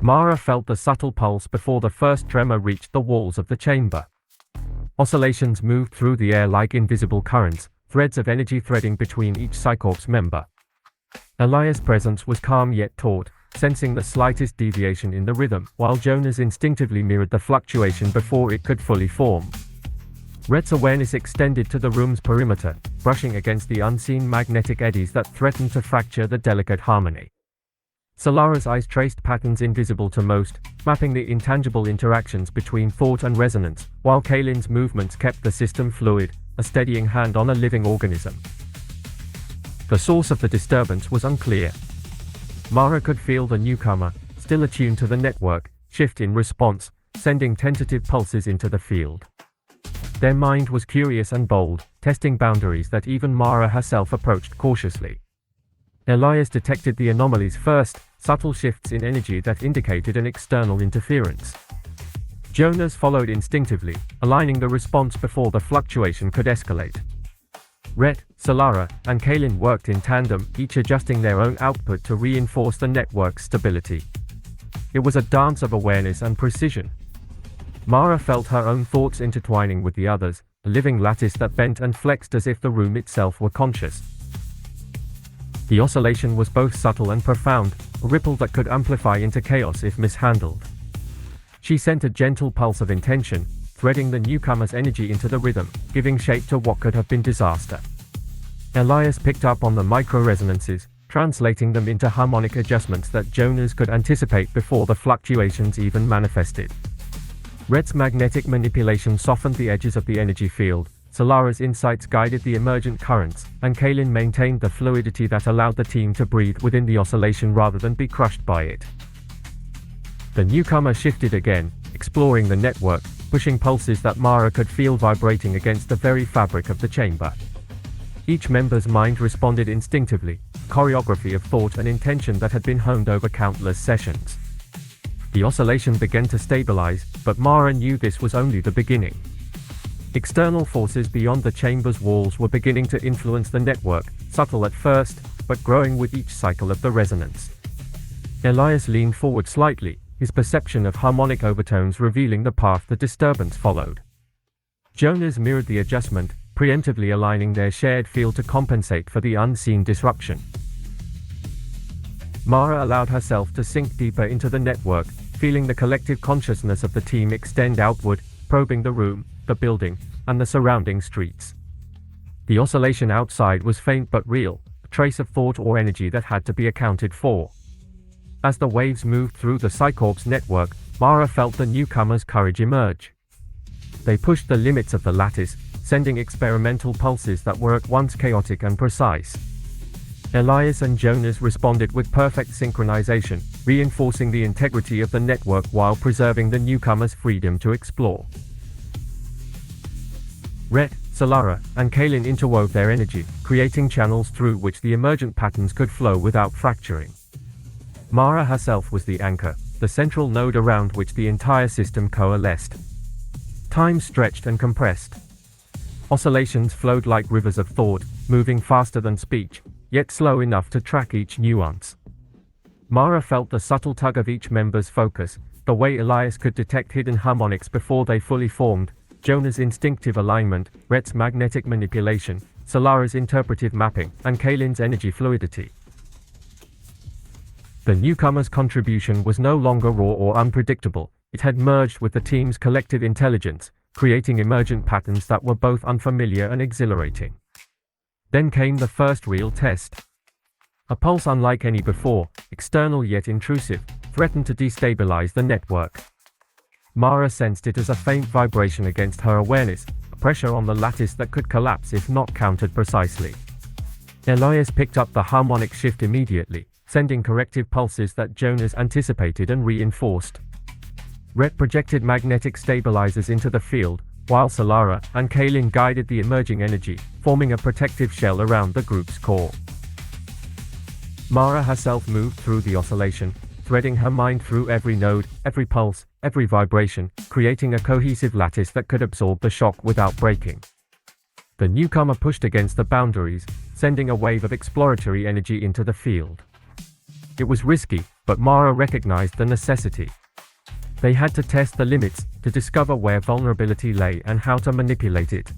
Mara felt the subtle pulse before the first tremor reached the walls of the chamber. Oscillations moved through the air like invisible currents, threads of energy threading between each Psycorp's member. Elias' presence was calm yet taut, sensing the slightest deviation in the rhythm, while Jonas instinctively mirrored the fluctuation before it could fully form. Rhett's awareness extended to the room's perimeter, brushing against the unseen magnetic eddies that threatened to fracture the delicate harmony. Solara's eyes traced patterns invisible to most, mapping the intangible interactions between thought and resonance, while Kaylin's movements kept the system fluid, a steadying hand on a living organism. The source of the disturbance was unclear. Mara could feel the newcomer, still attuned to the network, shift in response, sending tentative pulses into the field. Their mind was curious and bold, testing boundaries that even Mara herself approached cautiously. Elias detected the anomalies first, subtle shifts in energy that indicated an external interference. Jonas followed instinctively, aligning the response before the fluctuation could escalate. Rhett, Solara, and Kaylin worked in tandem, each adjusting their own output to reinforce the network's stability. It was a dance of awareness and precision. Mara felt her own thoughts intertwining with the others, a living lattice that bent and flexed as if the room itself were conscious. The oscillation was both subtle and profound, a ripple that could amplify into chaos if mishandled. She sent a gentle pulse of intention, threading the newcomer's energy into the rhythm, giving shape to what could have been disaster. Elias picked up on the micro-resonances, translating them into harmonic adjustments that Jonas could anticipate before the fluctuations even manifested. Rhett's magnetic manipulation softened the edges of the energy field, Solara's insights guided the emergent currents, and Kaylin maintained the fluidity that allowed the team to breathe within the oscillation rather than be crushed by it. The newcomer shifted again, exploring the network, pushing pulses that Mara could feel vibrating against the very fabric of the chamber. Each member's mind responded instinctively, a choreography of thought and intention that had been honed over countless sessions. The oscillation began to stabilize, but Mara knew this was only the beginning. External forces beyond the chamber's walls were beginning to influence the network, subtle at first, but growing with each cycle of the resonance. Elias leaned forward slightly, his perception of harmonic overtones revealing the path the disturbance followed. Jonas mirrored the adjustment, preemptively aligning their shared field to compensate for the unseen disruption. Mara allowed herself to sink deeper into the network, feeling the collective consciousness of the team extend outward, probing the room, the building, and the surrounding streets. The oscillation outside was faint but real, a trace of thought or energy that had to be accounted for. As the waves moved through the Psycorp's network, Mara felt the newcomer's courage emerge. They pushed the limits of the lattice, sending experimental pulses that were at once chaotic and precise. Elias and Jonas responded with perfect synchronization, reinforcing the integrity of the network while preserving the newcomer's freedom to explore. Rhett, Solara, and Kaylin interwove their energy, creating channels through which the emergent patterns could flow without fracturing. Mara herself was the anchor, the central node around which the entire system coalesced. Time stretched and compressed. Oscillations flowed like rivers of thought, moving faster than speech, yet slow enough to track each nuance. Mara felt the subtle tug of each member's focus, the way Elias could detect hidden harmonics before they fully formed, Jonas' instinctive alignment, Rhett's magnetic manipulation, Solara's interpretive mapping, and Kaylin's energy fluidity. The newcomer's contribution was no longer raw or unpredictable, it had merged with the team's collective intelligence, creating emergent patterns that were both unfamiliar and exhilarating. Then came the first real test. A pulse unlike any before, external yet intrusive, threatened to destabilize the network. Mara sensed it as a faint vibration against her awareness, a pressure on the lattice that could collapse if not countered precisely. Elias picked up the harmonic shift immediately, sending corrective pulses that Jonas anticipated and reinforced. Rhett projected magnetic stabilizers into the field, while Solara and Kaylin guided the emerging energy, forming a protective shell around the group's core. Mara herself moved through the oscillation, threading her mind through every node, every pulse, every vibration, creating a cohesive lattice that could absorb the shock without breaking. The newcomer pushed against the boundaries, sending a wave of exploratory energy into the field. It was risky, but Mara recognized the necessity. They had to test the limits, to discover where vulnerability lay and how to manipulate it.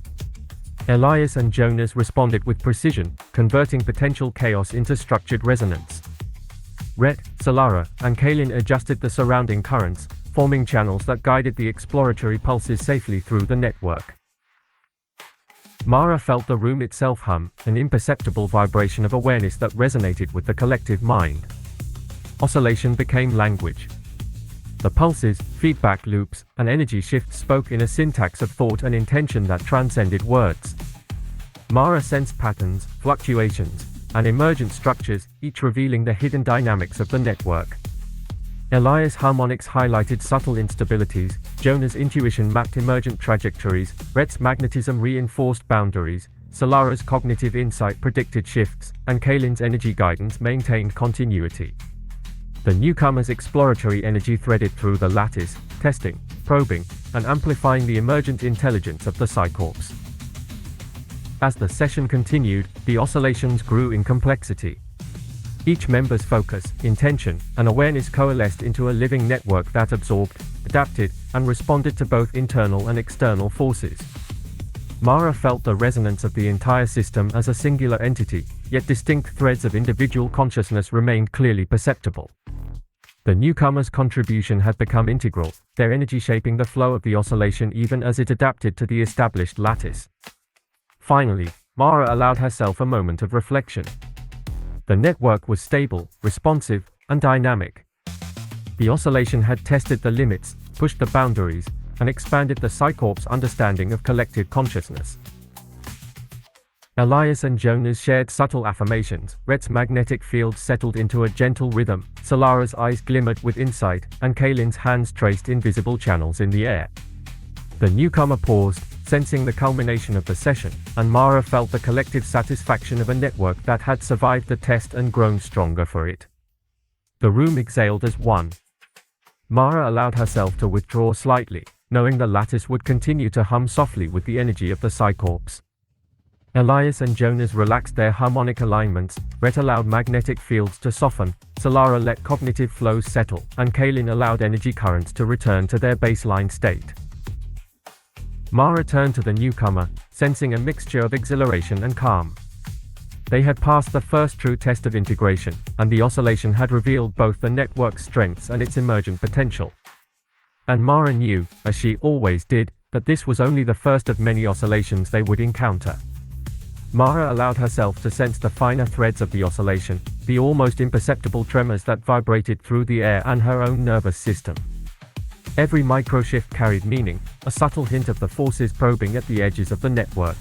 Elias and Jonas responded with precision, converting potential chaos into structured resonance. Rhett, Solara, and Kaylin adjusted the surrounding currents, forming channels that guided the exploratory pulses safely through the network. Mara felt the room itself hum, an imperceptible vibration of awareness that resonated with the collective mind. Oscillation became language. The pulses, feedback loops, and energy shifts spoke in a syntax of thought and intention that transcended words. Mara sensed patterns, fluctuations, and emergent structures, each revealing the hidden dynamics of the network. Elias' harmonics highlighted subtle instabilities, Jonah's intuition mapped emergent trajectories, Rhett's magnetism reinforced boundaries, Solara's cognitive insight predicted shifts, and Kaylin's energy guidance maintained continuity. The newcomer's exploratory energy threaded through the lattice, testing, probing, and amplifying the emergent intelligence of the Psycorps. As the session continued, the oscillations grew in complexity. Each member's focus, intention, and awareness coalesced into a living network that absorbed, adapted, and responded to both internal and external forces. Mara felt the resonance of the entire system as a singular entity, yet distinct threads of individual consciousness remained clearly perceptible. The newcomer's contribution had become integral, their energy shaping the flow of the oscillation even as it adapted to the established lattice. Finally, Mara allowed herself a moment of reflection. The network was stable, responsive, and dynamic. The oscillation had tested the limits, pushed the boundaries, and expanded the Psycorp's understanding of collective consciousness. Elias and Jonas shared subtle affirmations, Rhett's magnetic field settled into a gentle rhythm, Solara's eyes glimmered with insight, and Kaylin's hands traced invisible channels in the air. The newcomer paused, sensing the culmination of the session, and Mara felt the collective satisfaction of a network that had survived the test and grown stronger for it. The room exhaled as one. Mara allowed herself to withdraw slightly, knowing the lattice would continue to hum softly with the energy of the Psycorps. Elias and Jonas relaxed their harmonic alignments, Rhett allowed magnetic fields to soften, Solara let cognitive flows settle, and Kaylin allowed energy currents to return to their baseline state. Mara turned to the newcomer, sensing a mixture of exhilaration and calm. They had passed the first true test of integration, and the oscillation had revealed both the network's strengths and its emergent potential. And Mara knew, as she always did, that this was only the first of many oscillations they would encounter. Mara allowed herself to sense the finer threads of the oscillation, the almost imperceptible tremors that vibrated through the air and her own nervous system. Every microshift carried meaning, a subtle hint of the forces probing at the edges of the network.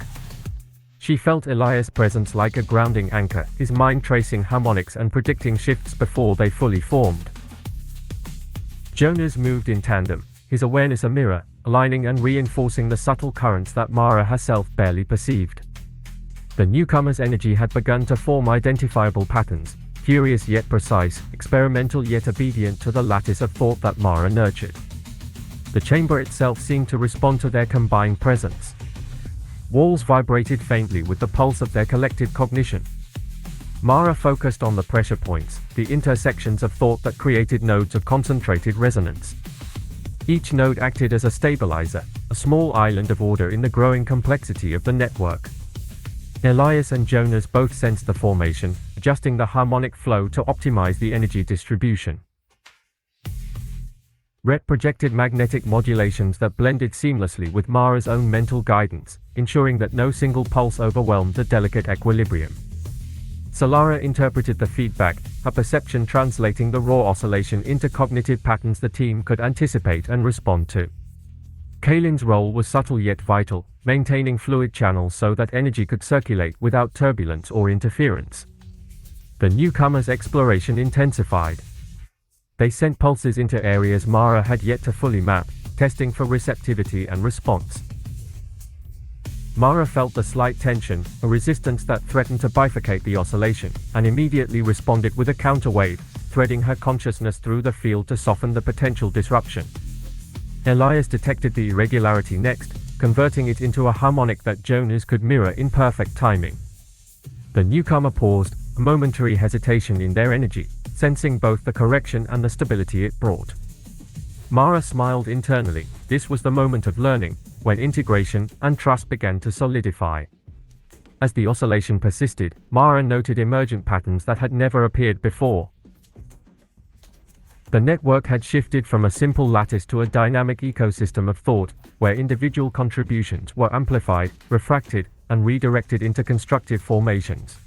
She felt Elias' presence like a grounding anchor, his mind tracing harmonics and predicting shifts before they fully formed. Jonas moved in tandem, his awareness a mirror, aligning and reinforcing the subtle currents that Mara herself barely perceived. The newcomer's energy had begun to form identifiable patterns, curious yet precise, experimental yet obedient to the lattice of thought that Mara nurtured. The chamber itself seemed to respond to their combined presence. Walls vibrated faintly with the pulse of their collective cognition. Mara focused on the pressure points, the intersections of thought that created nodes of concentrated resonance. Each node acted as a stabilizer, a small island of order in the growing complexity of the network. Elias and Jonas both sensed the formation, adjusting the harmonic flow to optimize the energy distribution. Rhett projected magnetic modulations that blended seamlessly with Mara's own mental guidance, ensuring that no single pulse overwhelmed the delicate equilibrium. Solara interpreted the feedback, her perception translating the raw oscillation into cognitive patterns the team could anticipate and respond to. Kaylin's role was subtle yet vital, maintaining fluid channels so that energy could circulate without turbulence or interference. The newcomer's exploration intensified. They sent pulses into areas Mara had yet to fully map, testing for receptivity and response. Mara felt the slight tension, a resistance that threatened to bifurcate the oscillation, and immediately responded with a counterwave, threading her consciousness through the field to soften the potential disruption. Elias detected the irregularity next, converting it into a harmonic that Jonas could mirror in perfect timing. The newcomer paused, a momentary hesitation in their energy, sensing both the correction and the stability it brought. Mara smiled internally. This was the moment of learning, when integration and trust began to solidify. As the oscillation persisted, Mara noted emergent patterns that had never appeared before. The network had shifted from a simple lattice to a dynamic ecosystem of thought, where individual contributions were amplified, refracted, and redirected into constructive formations.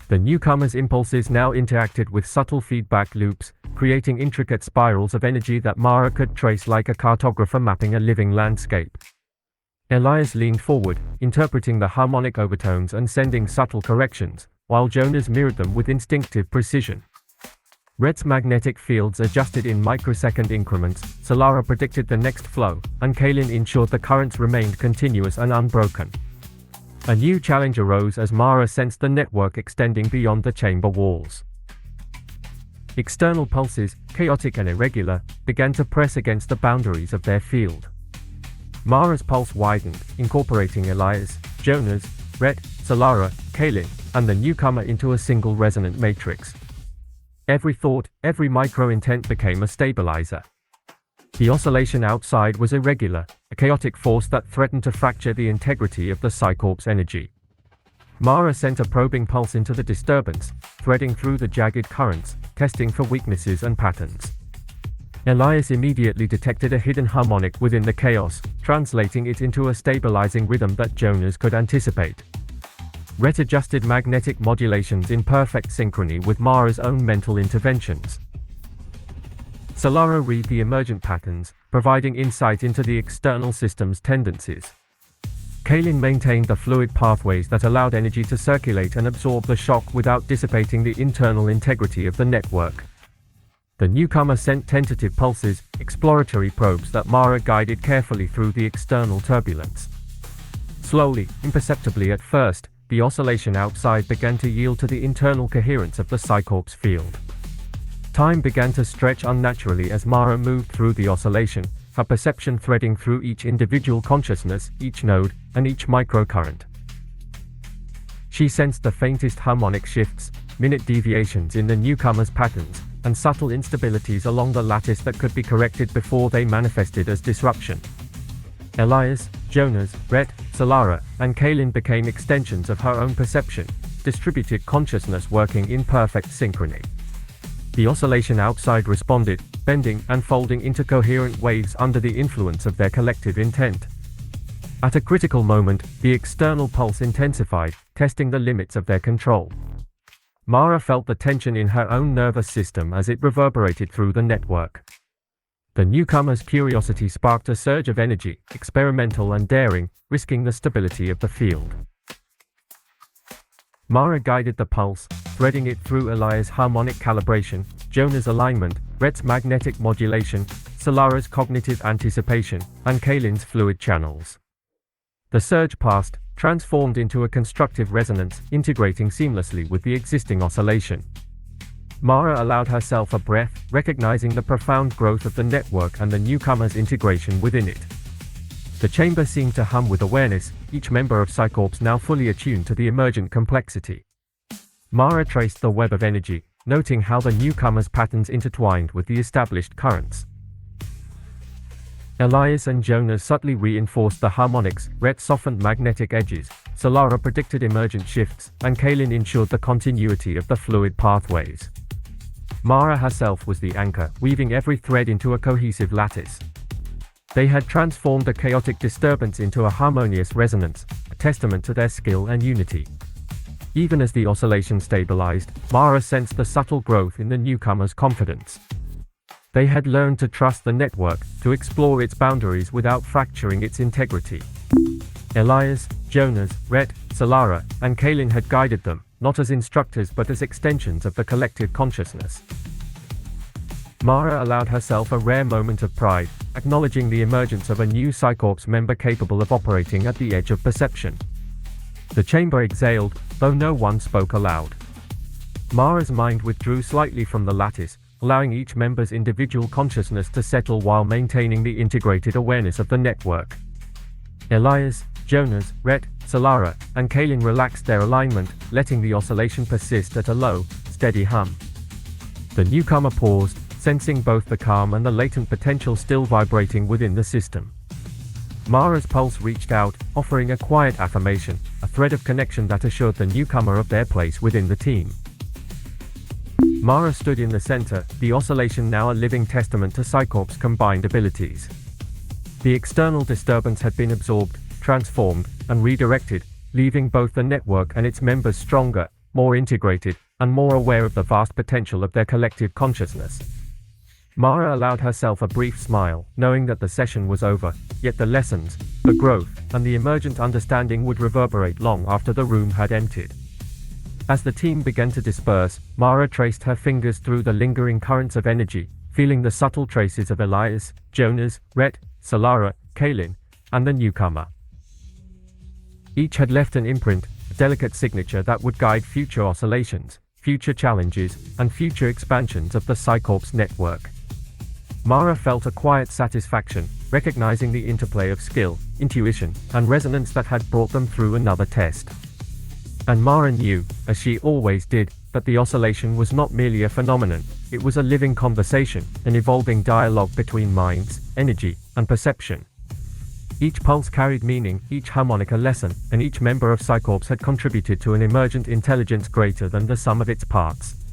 The newcomer's impulses now interacted with subtle feedback loops, creating intricate spirals of energy that Mara could trace like a cartographer mapping a living landscape. Elias leaned forward, interpreting the harmonic overtones and sending subtle corrections, while Jonas mirrored them with instinctive precision. Red's magnetic fields adjusted in microsecond increments, Solara predicted the next flow, and Kaelin ensured the currents remained continuous and unbroken. A new challenge arose as Mara sensed the network extending beyond the chamber walls. External pulses, chaotic and irregular, began to press against the boundaries of their field. Mara's pulse widened, incorporating Elias, Jonas, Ret, Solara, Kaelin, and the newcomer into a single resonant matrix. Every thought, every micro-intent became a stabilizer. The oscillation outside was irregular, a chaotic force that threatened to fracture the integrity of the Psycorp's energy. Mara sent a probing pulse into the disturbance, threading through the jagged currents, testing for weaknesses and patterns. Elias immediately detected a hidden harmonic within the chaos, translating it into a stabilizing rhythm that Jonas could anticipate. Ret adjusted magnetic modulations in perfect synchrony with Mara's own mental interventions. Solara read the emergent patterns, providing insight into the external system's tendencies. Kaelin maintained the fluid pathways that allowed energy to circulate and absorb the shock without dissipating the internal integrity of the network. The newcomer sent tentative pulses, exploratory probes that Mara guided carefully through the external turbulence. Slowly, imperceptibly at first, the oscillation outside began to yield to the internal coherence of the Psycorp's field. Time began to stretch unnaturally as Mara moved through the oscillation, her perception threading through each individual consciousness, each node, and each microcurrent. She sensed the faintest harmonic shifts, minute deviations in the newcomer's patterns, and subtle instabilities along the lattice that could be corrected before they manifested as disruption. Elias, Jonas, Ret, Solara, and Kaelin became extensions of her own perception, distributed consciousness working in perfect synchrony. The oscillation outside responded, bending and folding into coherent waves under the influence of their collective intent. At a critical moment, the external pulse intensified, testing the limits of their control. Mara felt the tension in her own nervous system as it reverberated through the network. The newcomer's curiosity sparked a surge of energy, experimental and daring, risking the stability of the field. Mara guided the pulse, threading it through Elias' harmonic calibration, Jonas' alignment, Ret's magnetic modulation, Solara's cognitive anticipation, and Kaelin's fluid channels. The surge passed, transformed into a constructive resonance, integrating seamlessly with the existing oscillation. Mara allowed herself a breath, recognizing the profound growth of the network and the newcomer's integration within it. The chamber seemed to hum with awareness, each member of Psycorps now fully attuned to the emergent complexity. Mara traced the web of energy, noting how the newcomer's patterns intertwined with the established currents. Elias and Jonas subtly reinforced the harmonics, Ret softened magnetic edges, Solara predicted emergent shifts, and Kaelin ensured the continuity of the fluid pathways. Mara herself was the anchor, weaving every thread into a cohesive lattice. They had transformed a chaotic disturbance into a harmonious resonance, a testament to their skill and unity. Even as the oscillation stabilized, Mara sensed the subtle growth in the newcomer's confidence. They had learned to trust the network, to explore its boundaries without fracturing its integrity. Elias, Jonas, Ret, Solara, and Kaelin had guided them, not as instructors but as extensions of the collective consciousness. Mara allowed herself a rare moment of pride, acknowledging the emergence of a new Psycorps member capable of operating at the edge of perception. The chamber exhaled, though no one spoke aloud. Mara's mind withdrew slightly from the lattice, allowing each member's individual consciousness to settle while maintaining the integrated awareness of the network. Elias, Jonas, Ret, Solara, and Kaelin relaxed their alignment, letting the oscillation persist at a low, steady hum. The newcomer paused, sensing both the calm and the latent potential still vibrating within the system. Mara's pulse reached out, offering a quiet affirmation, a thread of connection that assured the newcomer of their place within the team. Mara stood in the center, the oscillation now a living testament to Psycorp's combined abilities. The external disturbance had been absorbed, transformed, and redirected, leaving both the network and its members stronger, more integrated, and more aware of the vast potential of their collective consciousness. Mara allowed herself a brief smile, knowing that the session was over, yet the lessons, the growth, and the emergent understanding would reverberate long after the room had emptied. As the team began to disperse, Mara traced her fingers through the lingering currents of energy, feeling the subtle traces of Elias, Jonas, Rhett, Solara, Kaelin, and the newcomer. Each had left an imprint, a delicate signature that would guide future oscillations, future challenges, and future expansions of the Psycorp's network. Mara felt a quiet satisfaction, recognizing the interplay of skill, intuition, and resonance that had brought them through another test. And Mara knew, as she always did, that the oscillation was not merely a phenomenon, it was a living conversation, an evolving dialogue between minds, energy, and perception. Each pulse carried meaning, each harmonic a lesson, and each member of Psycorps had contributed to an emergent intelligence greater than the sum of its parts.